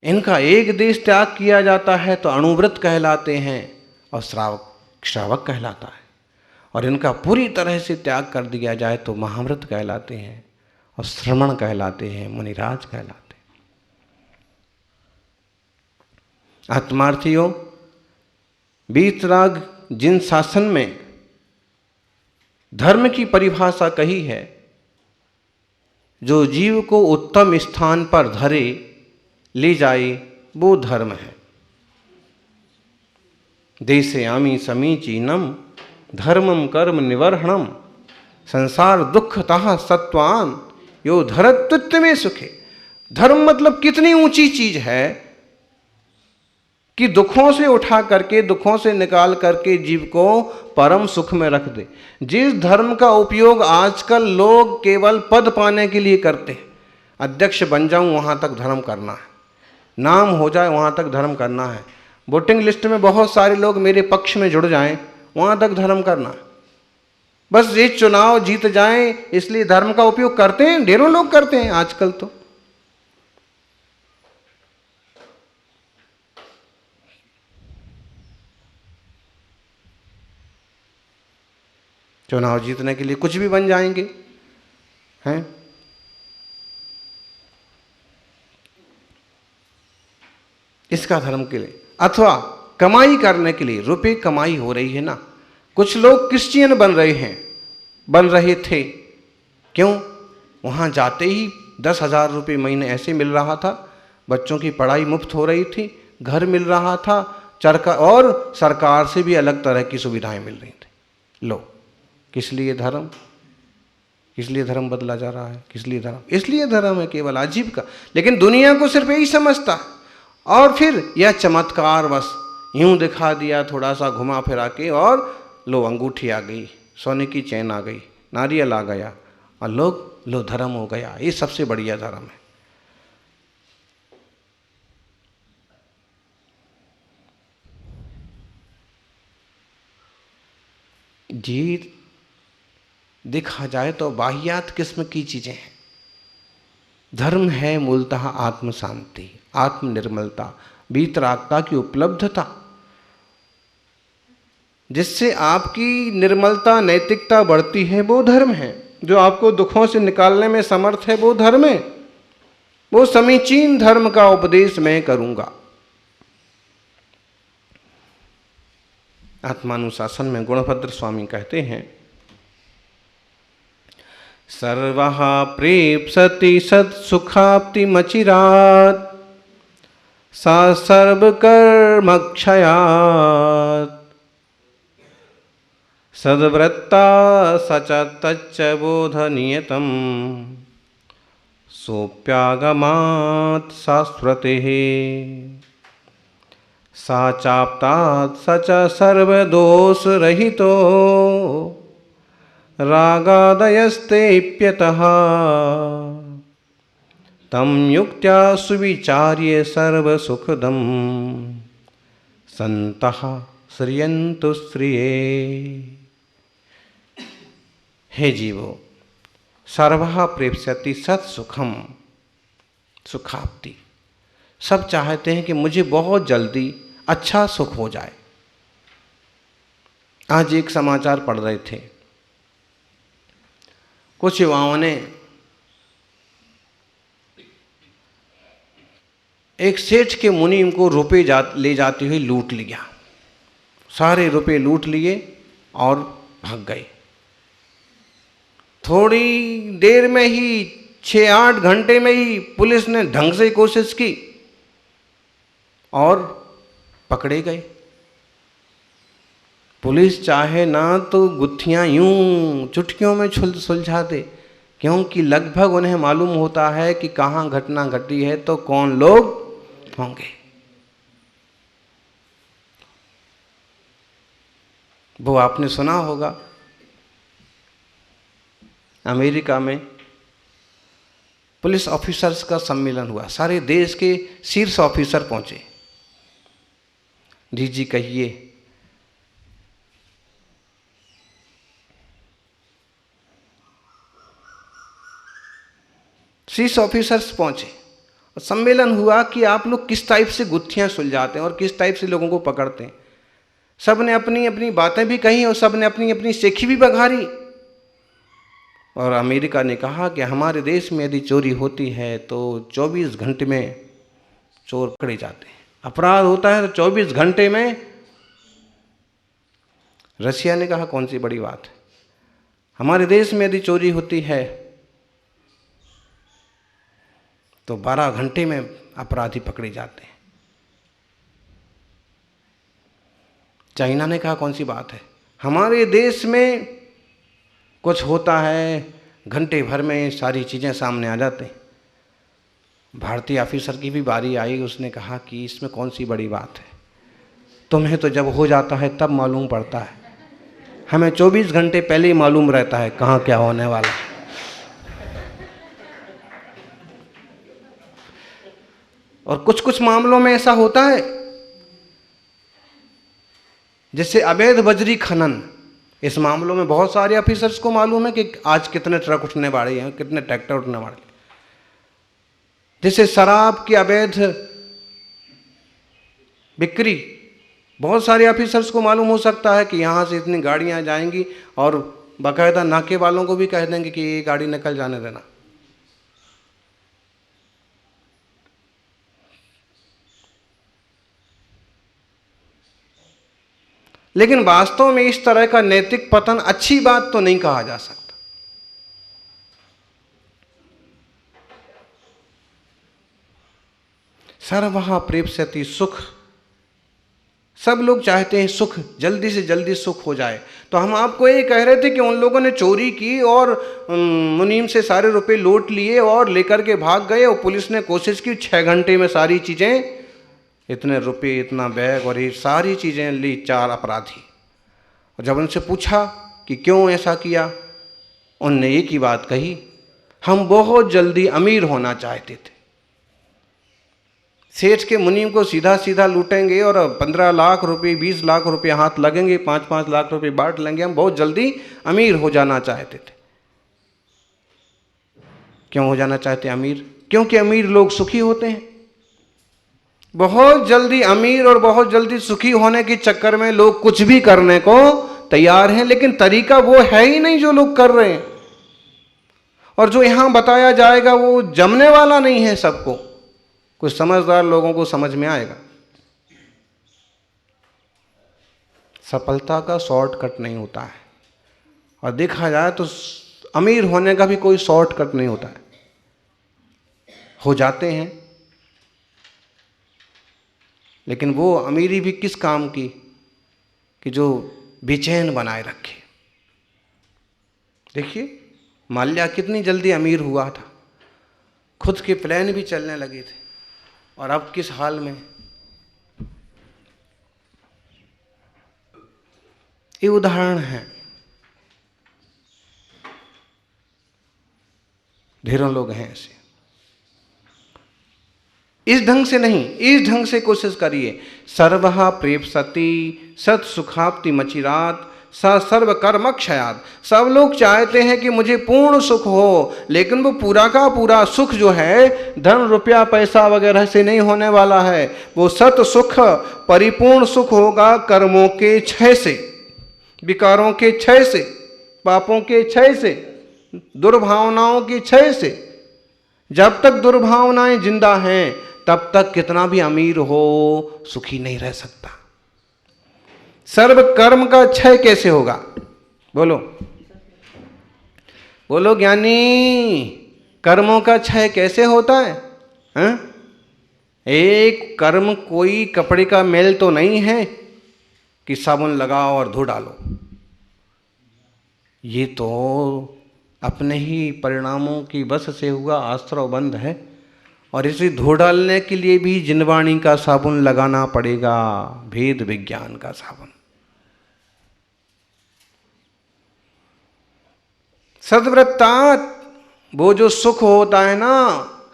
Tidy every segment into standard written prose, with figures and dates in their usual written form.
इनका एक देश त्याग किया जाता है तो अणुव्रत कहलाते हैं और श्रावक कहलाता है, और इनका पूरी तरह से त्याग कर दिया जाए तो महाव्रत कहलाते हैं और श्रमण कहलाते हैं, मुनिराज कहलाते हैं। आत्मार्थियों, वीतराग जिन शासन में धर्म की परिभाषा कही है, जो जीव को उत्तम स्थान पर धरे ले जाए वो धर्म है। देशयामि समीचीनम धर्मम कर्म निवर्हणम संसार दुखतः सत्वान यो धरत्वित्व में सुखे। धर्म मतलब कितनी ऊंची चीज है कि दुखों से उठा करके, दुखों से निकाल करके जीव को परम सुख में रख दे। जिस धर्म का उपयोग आजकल लोग केवल पद पाने के लिए करते हैं, अध्यक्ष बन जाऊं वहां तक धर्म करना है, नाम हो जाए वहां तक धर्म करना है, वोटिंग लिस्ट में बहुत सारे लोग मेरे पक्ष में जुड़ जाएं वहां तक धर्म करना है, बस ये चुनाव जीत जाएं इसलिए धर्म का उपयोग करते हैं। ढेरों लोग करते हैं आजकल तो। चुनाव जीतने के लिए कुछ भी बन जाएंगे हैं। इसका धर्म के लिए, अथवा कमाई करने के लिए, रुपए कमाई हो रही है ना। कुछ लोग क्रिश्चियन बन रहे थे। क्यों? वहां जाते ही 10,000 रुपये महीने ऐसे मिल रहा था, बच्चों की पढ़ाई मुफ्त हो रही थी, घर मिल रहा था, चरखा और सरकार से भी अलग तरह की सुविधाएं मिल रही थी। लो, किस लिए धर्म? किस लिए धर्म बदला जा रहा है? किस लिए धर्म? इसलिए धर्म है केवल अजीब का। लेकिन दुनिया को सिर्फ यही समझता है, और फिर यह चमत्कार बस यूं दिखा दिया, थोड़ा सा घुमा फिरा के, और लो अंगूठी आ गई, सोने की चैन आ गई, नारियल आ गया, और लोग लो धर्म हो गया। ये सबसे बढ़िया धर्म है। जी देखा जाए तो बाह्यात किस्म की चीजें हैं। धर्म है मूलतः आत्म शांति, आत्म निर्मलता, वीतरागता की उपलब्धता, जिससे आपकी निर्मलता, नैतिकता बढ़ती है, वो धर्म है। जो आपको दुखों से निकालने में समर्थ है वो धर्म है। वो समीचीन धर्म का उपदेश मैं करूंगा। आत्मानुशासन में गुणभद्र स्वामी कहते हैं, सर्वः प्रेप्सति सत्सुखाप्तिमचिरात् सा सर्वकर्मक्षयात् सद्वृत्ता सच तच्च बोधनियतम् सोऽप्यागमात् शाश्वतेः सा चाप्तात् सच सर्वदोषरहितो रागादयस्तेऽप्यतः तं युक्त्या सुविचार्य सर्वसुखदं सन्तः श्रियन्तु श्रिये। हे जीवो, सर्वः प्रेप्स्यति सत्सुखम, सुखाप्ति। सब चाहते हैं कि मुझे बहुत जल्दी अच्छा सुख हो जाए। आज एक समाचार पढ़ रहे थे, कुछ युवाओं ने एक सेठ के मुनीम को रुपए ले जाते हुए लूट लिया। सारे रुपए लूट लिए और भाग गए। थोड़ी देर में ही, 6-8 घंटे में ही पुलिस ने ढंग से कोशिश की और पकड़े गए। पुलिस चाहे ना तो गुत्थियां यूं चुटकियों में सुलझा दे, क्योंकि लगभग उन्हें मालूम होता है कि कहाँ घटना घटी है तो कौन लोग होंगे। वो आपने सुना होगा, अमेरिका में पुलिस ऑफिसर्स का सम्मेलन हुआ। सारे देश के शीर्ष ऑफिसर पहुंचे। डीजी कहिए, 6 ऑफिसर्स पहुंचे और सम्मेलन हुआ कि आप लोग किस टाइप से गुत्थियां सुलझाते हैं और किस टाइप से लोगों को पकड़ते हैं। सब ने अपनी अपनी बातें भी कही और सब ने अपनी अपनी सेखी भी बघारी। और अमेरिका ने कहा कि हमारे देश में यदि चोरी होती है तो 24 घंटे में चोर पकड़े जाते हैं, अपराध होता है तो 24 घंटे में। रशिया ने कहा कौन सी बड़ी बात है, हमारे देश में यदि चोरी होती है तो 12 घंटे में अपराधी पकड़े जाते हैं। चाइना ने कहा कौन सी बात है, हमारे देश में कुछ होता है घंटे भर में सारी चीज़ें सामने आ जाते हैं। भारतीय ऑफिसर की भी बारी आई, उसने कहा कि इसमें कौन सी बड़ी बात है, तुम्हें तो जब हो जाता है तब मालूम पड़ता है, हमें 24 घंटे पहले ही मालूम रहता है कहाँ क्या होने वाला है। और कुछ कुछ मामलों में ऐसा होता है, जैसे अवैध बजरी खनन, इस मामलों में बहुत सारे ऑफिसर्स को मालूम है कि आज कितने ट्रक उठने वाले हैं, कितने ट्रैक्टर उठने वाले हैं। जैसे शराब की अवैध बिक्री, बहुत सारे ऑफिसर्स को मालूम हो सकता है कि यहाँ से इतनी गाड़ियाँ जाएंगी और बाकायदा नाके वालों को भी कह देंगे कि ये गाड़ी निकल जाने देना। लेकिन वास्तव में इस तरह का नैतिक पतन अच्छी बात तो नहीं कहा जा सकता। सर्वहा प्रेप्स्यति सुख, सब लोग चाहते हैं सुख, जल्दी से जल्दी सुख हो जाए। तो हम आपको ये कह रहे थे कि उन लोगों ने चोरी की और मुनीम से सारे रुपए लूट लिए और लेकर के भाग गए और पुलिस ने कोशिश की 6 घंटे में सारी चीज़ें, इतने रुपए, इतना बैग और ये सारी चीज़ें ली 4 अपराधी। और जब उनसे पूछा कि क्यों ऐसा किया, उनने एक ही बात कही, हम बहुत जल्दी अमीर होना चाहते थे। सेठ के मुनीम को सीधा सीधा लूटेंगे और 15 लाख रुपए, 20 लाख रुपए हाथ लगेंगे, 5-5 लाख रुपए बांट लेंगे, हम बहुत जल्दी अमीर हो जाना चाहते थे। क्यों हो जाना चाहते अमीर? क्योंकि अमीर लोग सुखी होते हैं। बहुत जल्दी अमीर और बहुत जल्दी सुखी होने के चक्कर में लोग कुछ भी करने को तैयार हैं, लेकिन तरीका वो है ही नहीं जो लोग कर रहे हैं। और जो यहां बताया जाएगा वो जमने वाला नहीं है सबको, कुछ समझदार लोगों को समझ में आएगा। सफलता का शॉर्टकट नहीं होता है, और देखा जाए तो अमीर होने का भी कोई शॉर्टकट नहीं होता है। हो जाते हैं, लेकिन वो अमीरी भी किस काम की कि जो बेचैन बनाए रखे। देखिए माल्या कितनी जल्दी अमीर हुआ था, खुद के प्लान भी चलने लगे थे, और अब किस हाल में। ये उदाहरण है, ढेरों लोग हैं ऐसे। इस ढंग से नहीं, इस ढंग से कोशिश करिए। सर्वहा प्रेप्स्यति सत सुखाप्ति मचिरात स सर्व कर्म क्षयात। सब लोग चाहते हैं कि मुझे पूर्ण सुख हो, लेकिन वो पूरा का पूरा सुख जो है धन रुपया पैसा वगैरह से नहीं होने वाला है। वो सत सुख परिपूर्ण सुख होगा कर्मों के क्षय से, विकारों के क्षय से, पापों के क्षय से, दुर्भावनाओं के क्षय से। जब तक दुर्भावनाएं जिंदा हैं तब तक कितना भी अमीर हो सुखी नहीं रह सकता। सर्व कर्म का क्षय कैसे होगा? बोलो बोलो ज्ञानी, कर्मों का क्षय कैसे होता है? एक कर्म कोई कपड़े का मेल तो नहीं है कि साबुन लगाओ और धो डालो। ये तो अपने ही परिणामों की बस से हुआ आश्रव बंध है, और इसे धो डालने के लिए भी जिनवाणी का साबुन लगाना पड़ेगा, भेद विज्ञान का साबुन। सद्वृत्तात्, वो जो सुख होता है ना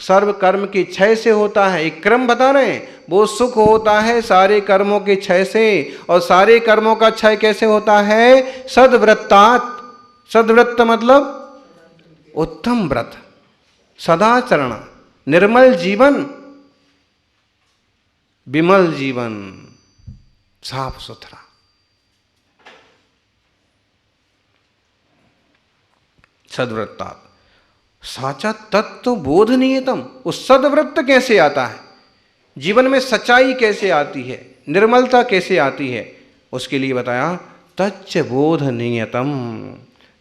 सर्व कर्म के क्षय से होता है। एक क्रम बता रहे हैं, वो सुख होता है सारे कर्मों के क्षय से। और सारे कर्मों का क्षय कैसे होता है? सद्वृत्तात्। सद्वृत्त मतलब उत्तम व्रत, सदाचरण, निर्मल जीवन, विमल जीवन, साफ सुथरा। सद्वृत्ता साचा तत्व बोध नियतम। उस सद्वृत्त कैसे आता है, जीवन में सच्चाई कैसे आती है, निर्मलता कैसे आती है, उसके लिए बताया तच्च बोध नियतम।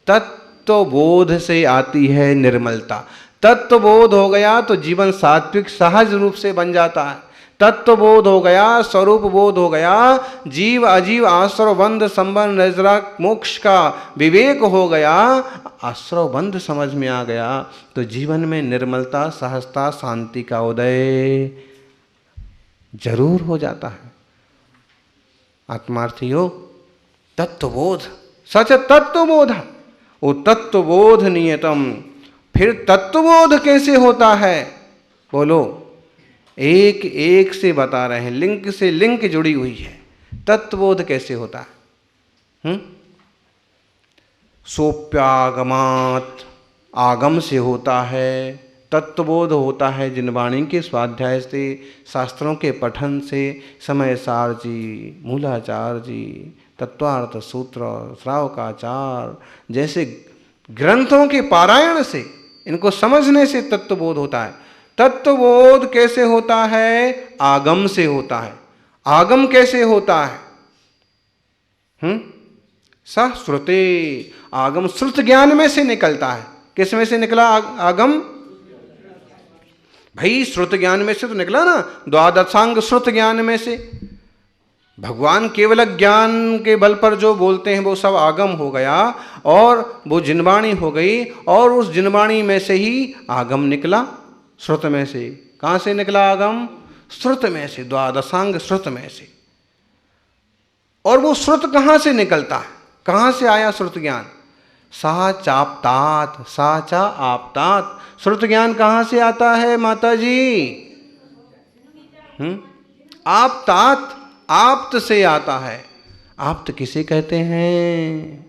तत्व बोध से आती है निर्मलता। तत्व बोध हो गया तो जीवन सात्विक सहज रूप से बन जाता है। तत्व बोध हो गया, स्वरूप बोध हो गया, जीव अजीव आश्रव बंध संबंध नजरा मोक्ष का विवेक हो गया, आश्रव बंध समझ में आ गया, तो जीवन में निर्मलता, सहजता, शांति का उदय जरूर हो जाता है। आत्मार्थी हो तत्वबोध, सच तत्वबोध, वो तत्वबोध नियतम। फिर तत्वबोध कैसे होता है, बोलो, एक एक से बता रहे हैं, लिंक से लिंक जुड़ी हुई है। तत्वबोध कैसे होता है? सोप्यागमात, आगम से होता है। तत्वबोध होता है जिनवाणी के स्वाध्याय से, शास्त्रों के पठन से, समय सार जी, मूलाचार जी, तत्वार्थ सूत्र, श्रावकाचार जैसे ग्रंथों के पारायण से, इनको समझने से तत्वबोध होता है। तत्वबोध कैसे होता है? आगम से होता है। आगम कैसे होता है? सश्रुते, आगम श्रुत ज्ञान में से निकलता है। किस में से निकला आगम? भाई श्रुत ज्ञान में से तो निकला ना, द्वादशांग श्रुत ज्ञान में से। भगवान केवल ज्ञान के बल पर जो बोलते हैं वो सब आगम हो गया, और वो जिनवाणी हो गई, और उस जिनवाणी में से ही आगम निकला, श्रुत में से। कहाँ से निकला आगम? श्रुत में से, द्वादशांग श्रुत में से। और वो श्रुत कहाँ से निकलता है, कहाँ से आया श्रुत ज्ञान? साचाप्तात, साचा आपतात। श्रुत ज्ञान कहाँ से आता है माता जी? आपतात, आप्त से आता है। आप्त किसे कहते हैं?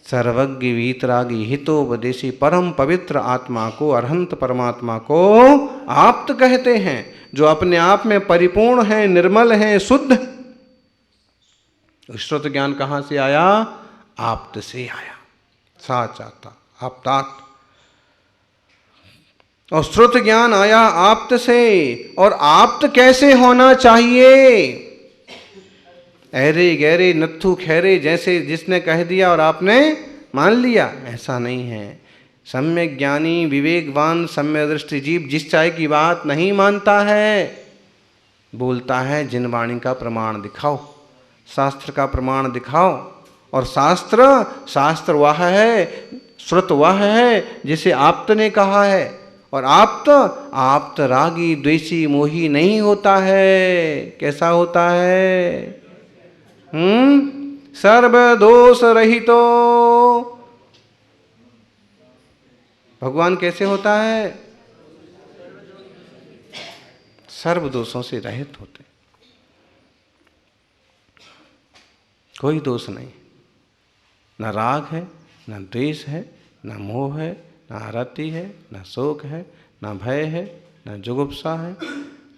सर्वज्ञ वीतरागी हितोपदेशी परम पवित्र आत्मा को, अरहंत परमात्मा को आप्त कहते हैं, जो अपने आप में परिपूर्ण है, निर्मल है, शुद्ध। श्रुत ज्ञान कहाँ से आया? आप्त से आया। साचाता, आपतात। और श्रुत ज्ञान आया आप्त से। और आप्त कैसे होना चाहिए? अरे गहरे नत्थु खैरे जैसे जिसने कह दिया और आपने मान लिया, ऐसा नहीं है। सम्यक ज्ञानी विवेकवान सम्यक दृष्टि जीव जिस चाय की बात नहीं मानता है, बोलता है जिनवाणी का प्रमाण दिखाओ, शास्त्र का प्रमाण दिखाओ। और शास्त्र वह है, श्रुत वह है जिसे आप्त ने कहा है। और आप्त रागी द्वेषी मोही नहीं होता है। कैसा होता है? सर्व दोष रहितो। भगवान कैसे होता है? सर्व दोषों से रहित होते, कोई दोष नहीं। न राग है, न द्वेष है, न मोह है, न आरति है, न शोक है, न भय है, न जुगुप्सा है,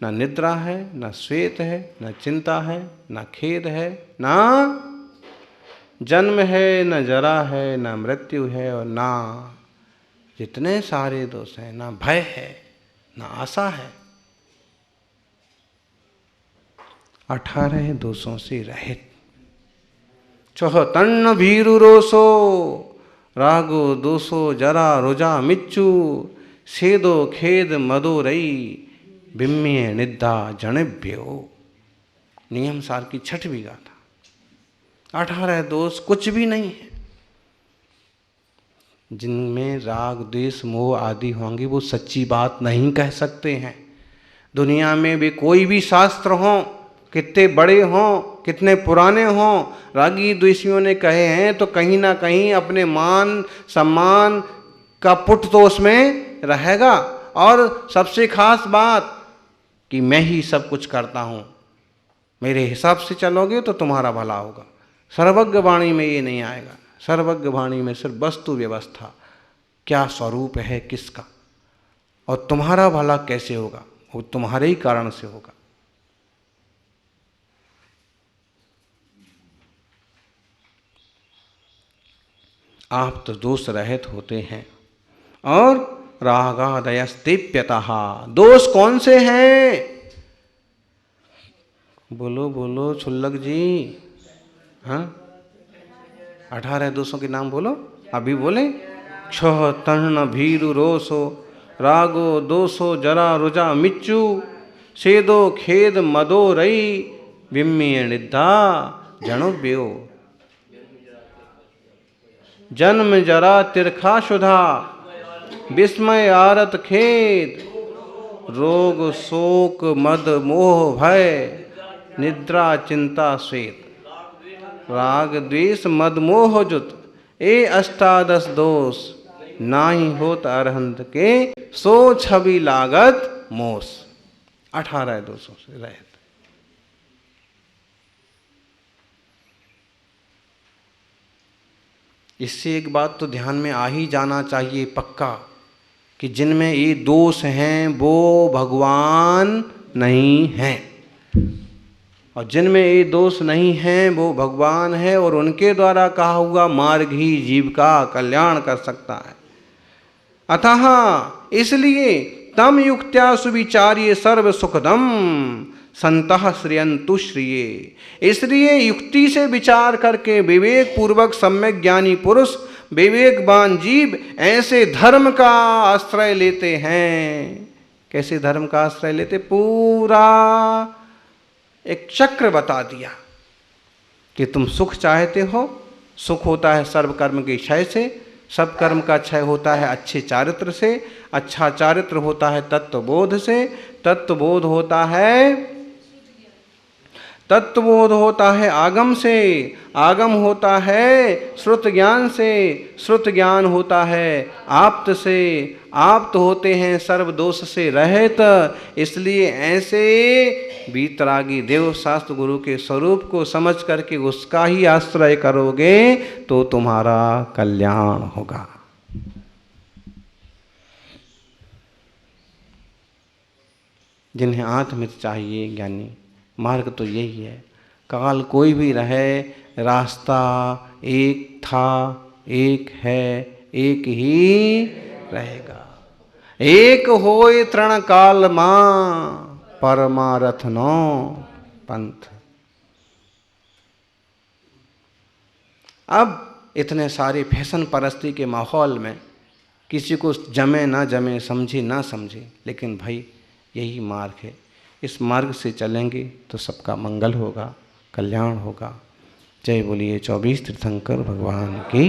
न निद्रा है, न श्वेत है, न चिंता है, न खेद है, न जन्म है, न जरा है, न मृत्यु है, और ना जितने सारे दोष हैं, न भय है, न आशा है। 18 दोषों से रहित। चौहतन्न भीरु रोसो, रागो दोषो जरा रुजा मिच्चू, सेदो खेद मदो रई, बिम्मे निद्दा जनिभ्यो। नियम सार की 6वीं गाथा। 18 दोष कुछ भी नहीं है। जिनमें राग द्वेष मोह आदि होंगे वो सच्ची बात नहीं कह सकते हैं। दुनिया में भी कोई भी शास्त्र हों, कितने बड़े हों, कितने पुराने हों, रागी द्वेषियों ने कहे हैं तो कहीं ना कहीं अपने मान सम्मान का पुट तो उसमें रहेगा। और सबसे खास बात कि मैं ही सब कुछ करता हूँ, मेरे हिसाब से चलोगे तो तुम्हारा भला होगा। सर्वज्ञ वाणी में ये नहीं आएगा। सर्वज्ञ वाणी में सिर्फ वस्तु व्यवस्था, क्या स्वरूप है किसका, और तुम्हारा भला कैसे होगा, वो तुम्हारे ही कारण से होगा। आप तो दोष रहित होते हैं। और रागादयस्तेप्यतः, दोष कौन से हैं? बोलो बोलो छुल्लक जी, हाँ 18 दोषों के नाम बोलो, अभी बोले। क्षः तर्ण भीरु रोषो रागो दोषो जरा रुजा मिच्चू सेदो खेद मदो रई विम्य निद्धा जणुव्यो। जन्म जरा तिरखा शुधा विस्मय आरत खेद रोग शोक मद मोह भय निद्रा चिंता श्वेत। राग द्वेष मद मोह जुत ए अष्टादश दोष नाही होत अरहंत के सो छवि लागत मोस। 18 दोषों से रहित। इससे एक बात तो ध्यान में आ ही जाना चाहिए पक्का कि जिनमें ये दोष हैं वो भगवान नहीं हैं, और जिनमें ये दोष नहीं हैं वो भगवान है, और उनके द्वारा कहा हुआ मार्ग ही जीव का कल्याण कर सकता है। अतः इसलिए तम युक्त्या सुविचार्य सर्व सुखदम संतः श्रियंतु श्रिये। इसलिए युक्ति से विचार करके विवेक पूर्वक सम्यक ज्ञानी पुरुष विवेकवान जीव ऐसे धर्म का आश्रय लेते हैं। कैसे धर्म का आश्रय लेते? पूरा एक चक्र बता दिया कि तुम सुख चाहते हो, सुख होता है सर्व कर्म के क्षय से, सब कर्म का क्षय होता है अच्छे चारित्र से, अच्छा चारित्र होता है तत्वबोध से, तत्वबोध होता है आगम से, आगम होता है श्रुत ज्ञान से, श्रुत ज्ञान होता है आप्त से, आप्त होते हैं सर्व दोष से रहित। इसलिए ऐसे वीतरागी देव शास्त्र गुरु के स्वरूप को समझ करके उसका ही आश्रय करोगे तो तुम्हारा कल्याण होगा। जिन्हें आत्महित चाहिए ज्ञानी, मार्ग तो यही है। काल कोई भी रहे, रास्ता एक था, एक है, एक ही रहेगा। एक होए तृण काल मां परमारथ नो पंथ। अब इतने सारे फैशन परस्ती के माहौल में किसी को जमे ना जमे, समझे ना समझे, लेकिन भाई यही मार्ग है। इस मार्ग से चलेंगे तो सबका मंगल होगा, कल्याण होगा। जय बोलिए 24 तीर्थंकर भगवान की।